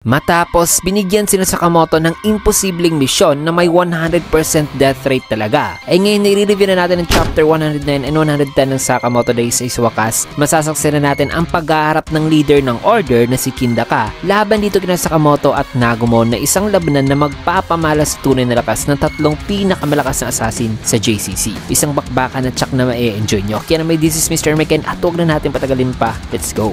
Matapos binigyan sila Sakamoto ng imposibleng misyon na may 100% death rate talaga, ay ngayon nire-review na natin ang chapter 109 and 110 ng Sakamoto Days. Sa wakas, masasaksihan na natin ang paghaharap ng leader ng order na si Kindaka laban dito kina Sakamoto at Nagumo na isang labanan na magpapamalas tunay na lakas ng tatlong pinakamalakas na assassin sa JCC. Isang bakbakan na tsak na ma-enjoy nyo. Kaya naman, this is Mr. Meken at huwag na natin patagalin pa. Let's go!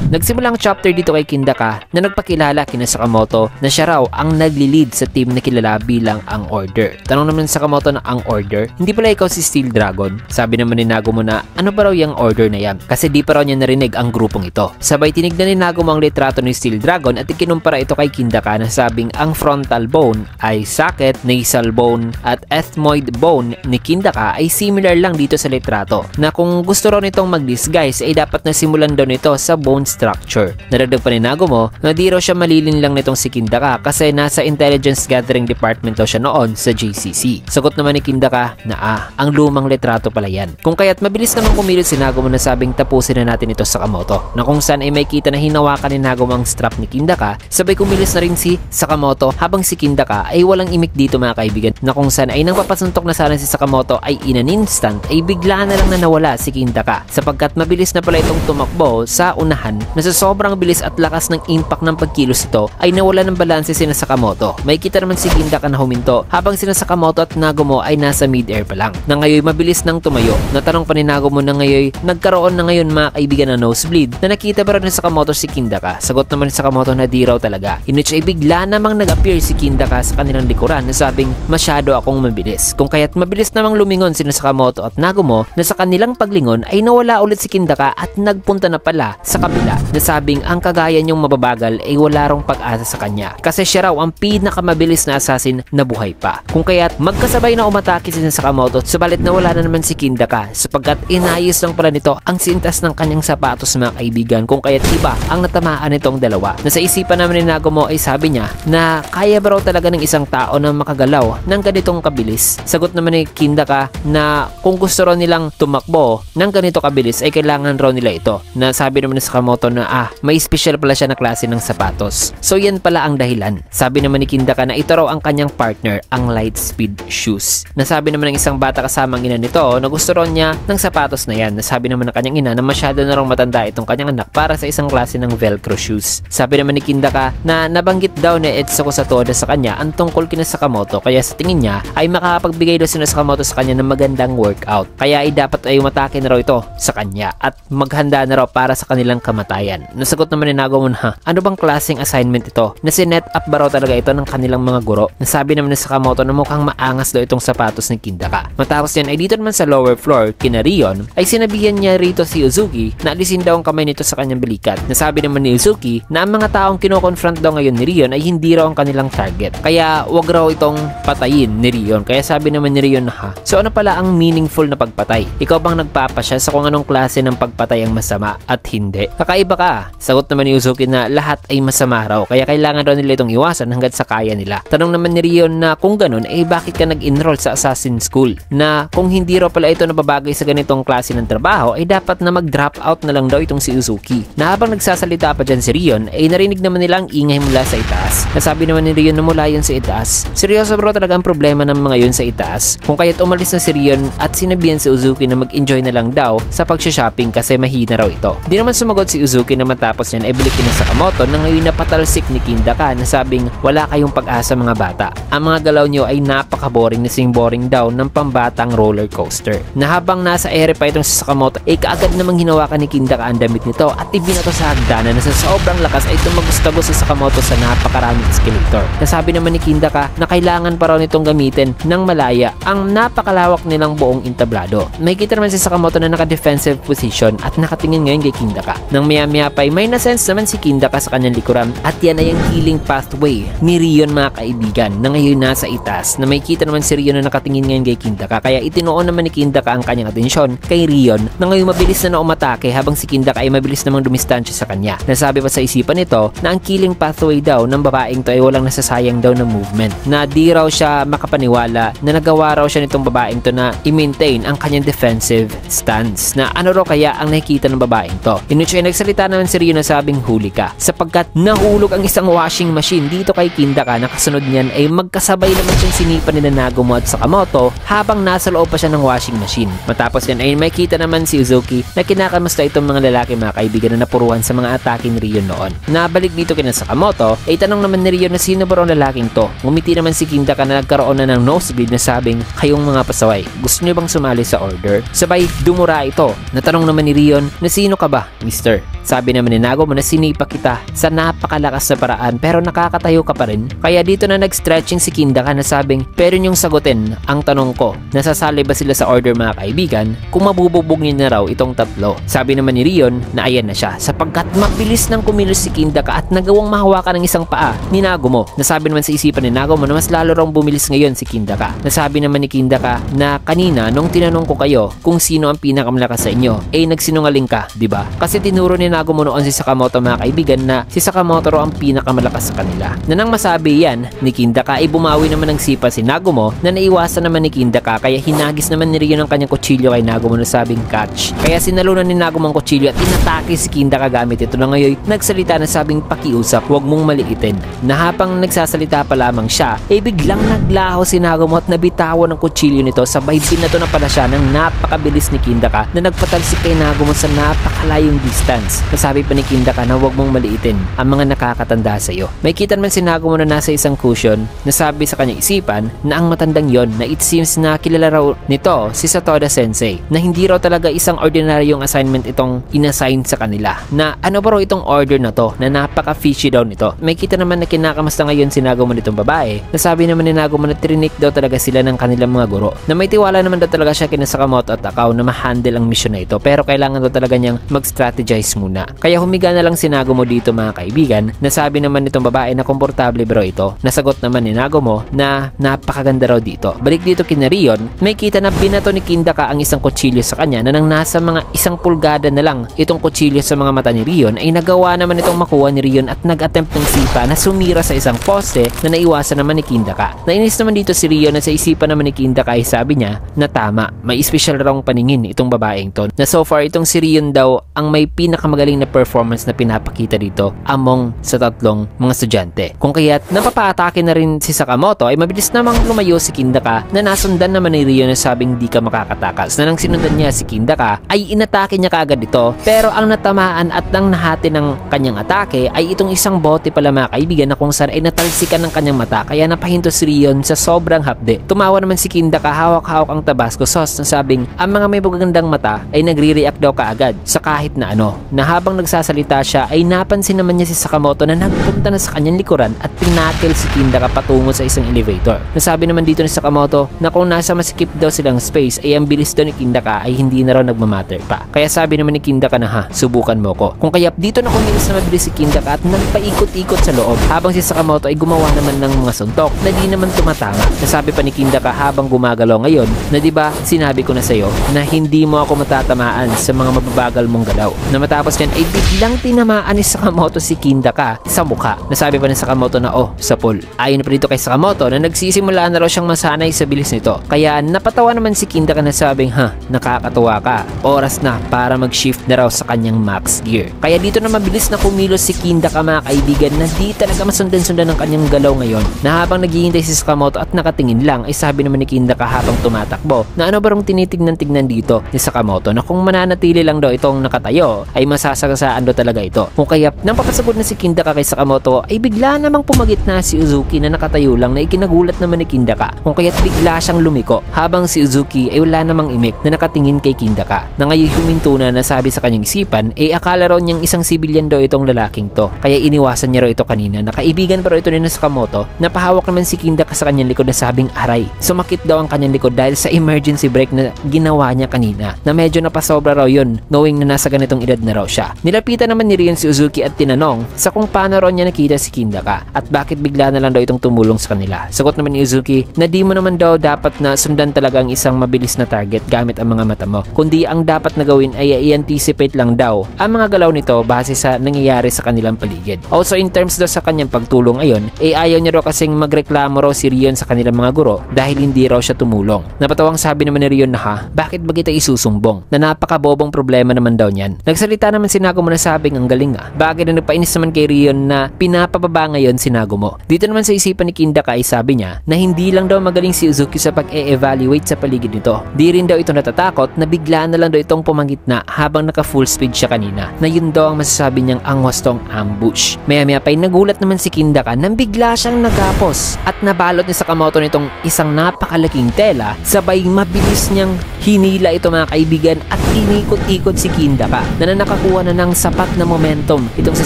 Nagsimula ang chapter dito kay Kindaka na nagpakilala kina Sakamoto na siya raw ang nagli-lead sa team na kilala bilang ang Order. Tanong naman Sakamoto na ang Order, hindi pala ikaw si Steel Dragon? Sabi naman ni Nagumo na ano ba raw yung Order na yan? Kasi di pa raw niya narinig ang grupong ito. Sabay tinignan ni Nagumo ang litrato ni Steel Dragon at ikinumpara ito kay Kindaka na sabing ang frontal bone ay socket, nasal bone at ethmoid bone ni Kindaka ay similar lang dito sa litrato, na kung gusto raw nitong mag-disguise ay dapat na simulan daw nito sa bone structure. Naragdag pa ni Nagumo na di raw siya malilin lang nitong si Kindaka kasi nasa intelligence gathering department daw siya noon sa JCC. Sagot naman ni Kindaka na ang lumang litrato pala yan. Kung kaya't mabilis naman kumilos si Nagumo na sabing tapusin na natin ito sa Sakamoto, na kung saan ay may kita na hinawakan ni Nagumo ang strap ni Kindaka, sabay kumilos na rin si Sakamoto habang si Kindaka ay walang imik dito mga kaibigan, na kung saan ay nang papasuntok na sana si Sakamoto ay in an instant ay bigla na lang na nawala si Kindaka sapagkat mabilis na pala itong tumakbo sa unahan na sa sobrang bilis at lakas ng impact ng pagkilos ito ay nawala ng balanse sina Sakamoto. May kita naman si Kindaka na huminto habang sina Sakamoto at Nagumo ay nasa mid-air pa lang. Na ngayon mabilis nang tumayo. Natanong pa ni Nagumo na ngayon nagkaroon na ngayon mga kaibigan ng nosebleed na nakita pa rin ni Sakamoto si Kindaka. Sagot naman ni Sakamoto na di raw talaga. In which ay bigla namang nag-appear si Kindaka sa kanilang likuran na sabing masyado akong mabilis. Kung kaya't mabilis namang lumingon sina Sakamoto at Nagumo na sa kanilang paglingon ay nawala ulit si Kindaka at nagpunta na pala sa kabila na sabing ang kagaya niyong mababagal ay wala rong pag-asa sa kanya kasi siya raw ang pinakamabilis na assassin na buhay pa. Kung kaya't magkasabay na umatake si Sakamoto subalit nawala na naman si Kindaka sapagkat inayos lang pala nito ang sintas ng kanyang sapatos mga kaibigan. Kung kaya't iba ang natamaan nitong dalawa. Nasa isipan naman ni Nagumo ay sabi niya na kaya ba raw talaga ng isang tao na makagalaw ng ganitong kabilis. Sagot naman ni Kindaka na kung gusto raw nilang tumakbo ng ganito kabilis ay kailangan raw nila ito, na sabi naman ni Sakamoto na may special pala siya na klase ng sapatos. So yan pala ang dahilan. Sabi naman ni Kindaka na ito raw ang kanyang partner, ang Lightspeed shoes. Nasabi naman ng isang bata kasamang ina nito na gusto raw niya ng sapatos na yan. Nasabi naman ng kanyang ina na masyado na raw matanda itong kanyang anak para sa isang klase ng Velcro shoes. Sabi naman ni Kindaka na nabanggit daw ni Etsuko Satoda sa kanya ang tungkol kina Sakamoto, kaya sa tingin niya ay makapagbigay daw si Sakamoto sa kanya ng magandang workout. Kaya ay dapat ay umatake na raw ito sa kanya at maghanda na raw para sa kanilang kamatayan. Nasagot naman ni Nagumo na ano bang klaseng assignment ito, na sinet up ba raw talaga ito ng kanilang mga guro. Nasabi naman ni Sakamoto na mukhang maangas daw itong sapatos ni Kindaka. Matapos yan ay dito naman sa lower floor kina Rion ay sinabihan niya rito si Uzuki na alisin daw ang kamay nito sa kanyang balikat. Nasabi naman ni Uzuki na ang mga taong kinoconfront daw ngayon ni Rion ay hindi raw ang kanilang target, kaya wag raw itong patayin ni Rion. Kaya sabi naman ni Rion na so ano pala ang meaningful na pagpatay? Ikaw bang nagpapasya sa kung anong klase ng pagpatay ang masama at hindi? Kakaiba ka. Sagot naman ni Uzuki na lahat ay masama raw, kaya kailangan raw nila itong iwasan hanggat sa kaya nila. Tanong naman ni Rion na kung ganun bakit ka nag-enroll sa assassin school, na kung hindi raw pala ito nababagay sa ganitong klase ng trabaho ay dapat na mag-drop out na lang daw itong si Uzuki. Na habang nagsasalita pa dyan si Rion ay narinig naman nila ang ingay mula sa itaas. Nasabi naman ni Rion na mula yun sa itaas. Seryoso bro talaga ang problema ng mga yun sa itaas. Kung kaya't umalis na si Rion at sinabihan si Uzuki na mag-enjoy na lang daw sa pag-shopping kasi mahina raw ito. Di naman sumagot si Uzuki na matapos yan ay balikin na Sakamoto na ngayon napatalsik ni Kindaka na sabing wala kayong pag-asa mga bata. Ang mga galaw nyo ay napaka-boring na sing boring daw ng pambatang roller coaster. Na habang nasa ere pa itong si Sakamoto ay kaagad namang hinawakan ni Kindaka ang damit nito at ibinato sa hagdanan na sa sobrang lakas ay tumagos-tagos si Sakamoto sa napakaraming escalator. Nasabi naman ni Kindaka na kailangan pa raw nitong gamitin ng malaya ang napakalawak nilang buong entablado. May kita naman si Sakamoto na naka-defensive position at nakatingin ngayon kay Kindaka. Nang maya-maya pa ay may nasense naman si Kindaka sa kanyang likuran at yan ay ang healing pathway ni Rion mga kaibigan na ngayon nasa itaas, na may kita naman si Rion na nakatingin ngayon kay Kindaka, kaya itinuon naman ni Kindaka ang kanyang atensyon kay Rion na ngayon mabilis na umatake habang si Kindaka ay mabilis namang dumistansya sa kanya. Nasabi pa sa isipan nito na ang killing pathway daw ng babaeng to ay walang nasasayang daw na movement, na di raw siya makapaniwala na nagawa raw siya nitong babaeng to na i-maintain ang kanyang defensive stance, na ano raw kaya ang makikita ng babaeng to. Inuchi ay nagsalita naman si Rion na sabing huli ka sapagkat nahulog ang isang washing machine dito kay Kindaka na kasunod niyan ay magkasabay naman siyang sinipa ni Nagumo at Sakamoto habang nasa loob pa siya ng washing machine. Matapos yan ay makita naman si Uzuki na kinakamusta itong mga lalaki mga kaibigan na napuruan sa mga atake ni Rion noon. Nabalik dito kina Sakamoto ay tanong naman ni Rion na sino ba ang lalaking to. Ngumiti naman si Kindaka na nagkaroon na ng nosebleed na sabing kayong mga pasaway, gusto niyo bang sumali sa order? Sabay dumura ito. Natanong naman ni Rion na sino ka ba, mister? Sabi naman ni Nagumo na sinipa kita sa napakalakas na paraan pero nakakatayo ka pa rin. Kaya dito na nag-stretching si Kindaka na sabing pero niyong sagutin ang tanong ko, nasasali ba sila sa order mga kaibigan kung mabububog niya na raw itong tatlo? Sabi naman ni Rion na ayan na siya sapagkat mabilis nang kumilos si Kindaka at nagawang mahawakan ng isang paa ni Nagumo. Nasabi naman sa isipan ni Nagumo na mas lalo rang bumilis ngayon si Kindaka. Nasabi naman ni Kindaka na kanina nung tinanong ko kayo kung sino ang pinakamalakas sa inyo ay nagsinungaling ka, di ba? Kasi tinuro ni Nagumo noon si Sakamoto mga kaibigan na si Sakamoto raw ang pinakamalakas sa kanila. Na nang masabi yan ni Kindaka ay bumawi naman ng sipa si Nagumo na naiwasan naman ni Kindaka kaya hinagis naman ni Rion ang kanyang kutsilyo kay Nagumo na sabing catch. Kaya sinalunan ni Nagumo ang kutsilyo at inatake si Kindaka gamit ito na ngayon nagsalita na sabing pakiusap, huwag mong maliitin. Na habang nagsasalita pa lamang siya ay biglang naglaho si Nagumo at nabitawan ng kutsilyo nito sabay binato na pala siya ng napakabilis ni Kindaka na nagpatalsik kay Nagumo sa napakalayong distance. Nasabi pa ni Kindaka na huwag mong maliitin ang mga nakakatanda sa iyo. May kita naman si Nagumo na nasa isang cushion. Nasabi sa kanyang isipan na ang matandang yon na it seems na kilala raw nito si Satoda Sensei na hindi raw talaga isang ordinaryong assignment itong inassign sa kanila. Na ano ba raw itong order na to na napaka-fishy daw nito. May kita naman na kinakamasta ngayon si Nagumo nitong babae. Nasabi naman ni Nagumo na trinik daw talaga sila ng kanilang mga guro. Na may tiwala naman daw talaga siya kina Sakamoto at Takao na ma-handle ang mission na ito pero kailangan daw talaga niyang mag-strategize muna. Kaya humiga na lang si Nagumo dito mga kaibigan. Nasabi naman nitong babae na komportable bro ito. Nasagot naman ni Nagumo na napakaganda raw dito. Balik dito kina Rion, may kita na binato ni Kindaka ang isang kutsilyo sa kanya na nang nasa mga 1 pulgada na lang itong kutsilyo sa mga mata ni Rion ay nagawa naman itong makuha ni Rion at nag-attempt ng sipa na sumira sa isang poste na naiwasan naman ni Kindaka. Nainis naman dito si Rion na sa isipan naman ni Kindaka ay sabi niya na tama, may special raw paningin itong babaeng to na so far itong si Rion daw ang may pinakamagaling na performance na pinapakita dito among sa tatlong mga estudyante. Kung kaya't napapaatake na rin si Sakamoto ay mabilis namang lumayo si Kindaka na nasundan naman ni Rion na sabing di ka makakatakas. Na nang sinundan niya si Kindaka ay inatake niya kaagad ito pero ang natamaan at nang nahati ng kanyang atake ay itong isang bote pala mga kaibigan na kung saan ay natalsikan ng kanyang mata kaya napahinto si Rion sa sobrang hapde. Tumawa naman si Kindaka hawak-hawak ang Tabasco sauce na sabing ang mga may magagandang mata ay nagre-react daw kaagad sa kahit na ano. Na habang nagsasalita siya ay napansin naman niya si Sakamoto na nagpunta na sa kanyang likuran at pinakil si Kindaka patungo sa isang elevator. Nasabi naman dito ni Sakamoto na kung nasa masikip daw silang space ay ang bilis daw ni Kindaka ay hindi na raw nagmamatter pa. Kaya sabi naman ni Kindaka na ha, subukan mo ko. Kung kaya dito na kumilos na mabilis si Kindaka at nagpaikot-ikot sa loob habang si Sakamoto ay gumawa naman ng mga suntok na di naman tumatama. Nasabi pa ni Kindaka habang gumagalaw ngayon na diba sinabi ko na sa'yo na hindi mo ako matatamaan sa mga mababagal mong galaw. Na matapos yan ay biglang tinamaan ni Sakamoto si Kindaka sa mukha. Nasabi pa ni Sakamoto na sapol. Ayon pa dito kay Sakamoto na nagsisimula na raw siyang masanay sa bilis nito. Kaya napatawa naman si Kindaka na sabing nakakatuwa ka. Oras na para mag-shift na raw sa kanyang max gear. Kaya dito na mabilis na kumilos si Kindaka mga kaibigan na di talaga masundan-sundan ng kanyang galaw ngayon. Na habang naghihintay si Sakamoto at nakatingin lang ay sabi naman ni Kindaka habang tumatakbo na ano ba rong tinitignan-tignan dito ni Sakamoto na kung mananatili lang daw itong nakatayo ay masasagasaan daw talaga ito. Kung kaya nang papasagod na si Kindaka kay Sakamoto ay bigla namang pumagit na si Uzuki na nakatayo lang na ikinagulat naman ni Kindaka. Kung kaya't bigla siyang lumiko habang si Uzuki ay wala namang imik na nakatingin kay Kindaka. Na ngayon huminto na nasabi sa kanyang isipan ay akala raw niyang isang sibilyan daw itong lalaking to. Kaya iniwasan niya raw ito kanina na kaibigan pa raw ito ni Sakamoto. Napahawak naman si Kindaka sa kanyang likod na sabing aray. Sumakit daw ang kanyang likod dahil sa emergency brake na ginawa niya kanina na medyo napasobra raw yun knowing na nasa ganitong edad na raw siya. Nilapitan naman ni Rion si Uzuki at tinanong sa kung paano raw niya nakita si Kindaka at bakit bigla na lang daw itong tumulong sa kanila. Sagot naman ni Uzuki na di mo naman daw dapat na sundan talaga ang isang mabilis na target gamit ang mga mata mo. Kundi ang dapat na gawin ay i-anticipate lang daw ang mga galaw nito base sa nangyayari sa kanilang paligid. Also in terms daw sa kanyang pagtulong ayon, ayaw niya raw kasing magreklamo raw si Rion sa kanilang mga guro dahil hindi raw siya tumulong. Napatawang sabi naman ni Rion na bakit ba kita isusumbong? Na napakabobong ang problema naman daw niyan. Nagsalita naman si Nagumo na sabing ang galing Bagay na nagpainis naman kay Rion na pinapababa ngayon si Nagumo. Dito naman sa isipan ni Kindaka ay sabi niya na hindi lang daw magaling si Uzuki sa pag-e-evaluate sa paligid nito. Di rin daw ito natatakot na biglaan na lang daw itong pumangitna habang naka full speed siya kanina. Na yun daw ang masasabi niyang ang wastong ambush. Maya-maya pa nagulat naman si Kindaka nang bigla siyang nagapos at nabalot ni Sakamoto nitong isang napakalaking tela, sabay mabilis niyang hinila ito mga kaibigan at inikot-ikot si Kindaka na nakakuha na ng sapat na momentum. Itong si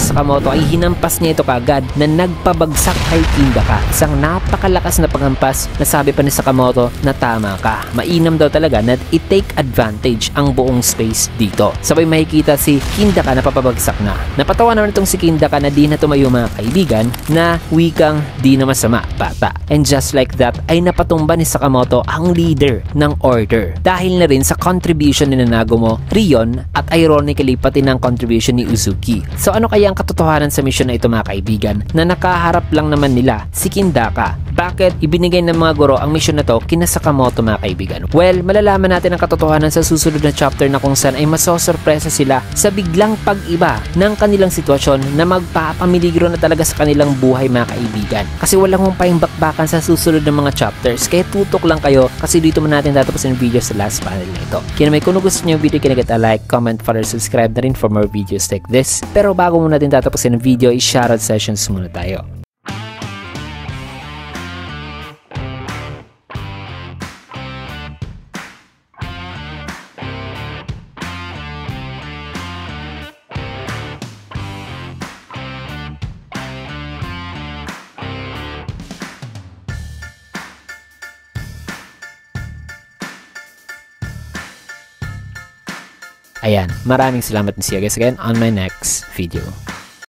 Sakamoto ay hinampas niya ito kagad na nagpabagsak kay Kindaka. Isang napakalakas na panghampas na sabi pa ni Sakamoto na tama ka. Mainam daw talaga na i-take advantage ang buong space dito. Sabay makikita si Kindaka na papabagsak na. Napatawa naman itong si Kindaka na di na tumayo mga kaibigan na wikang di na masama bata. And just like that ay napatumba ni Sakamoto ang leader ng order. Dahil na rin sa contribution ni Nagumo, Rion at ironically pati ng contribution ni Uzuki. So ano kaya ang katotohanan sa mission na ito mga kaibigan na nakaharap lang naman nila si Kindaka? Bakit ibinigay ng mga guro ang mission na to kina Sakamoto mga kaibigan? Well, malalaman natin ang katotohanan sa susunod na chapter na kung saan ay masosorpresa sila sa biglang pag-iba ng kanilang sitwasyon na magpapamiligro na talaga sa kanilang buhay mga kaibigan. Kasi walang humpayang bakbakan sa susunod na mga chapters. Kaya tutok lang kayo kasi dito man natin tatapusin ang video sa last panel na ito. Kaya naman kung gusto nyo yung video, kinagata like, comment, follow, subscribe na rin for more videos like this. Pero bago muna natin tatapusin ang video, i-shoutout sessions muna tayo. Ayan, maraming salamat and see you guys again on my next video.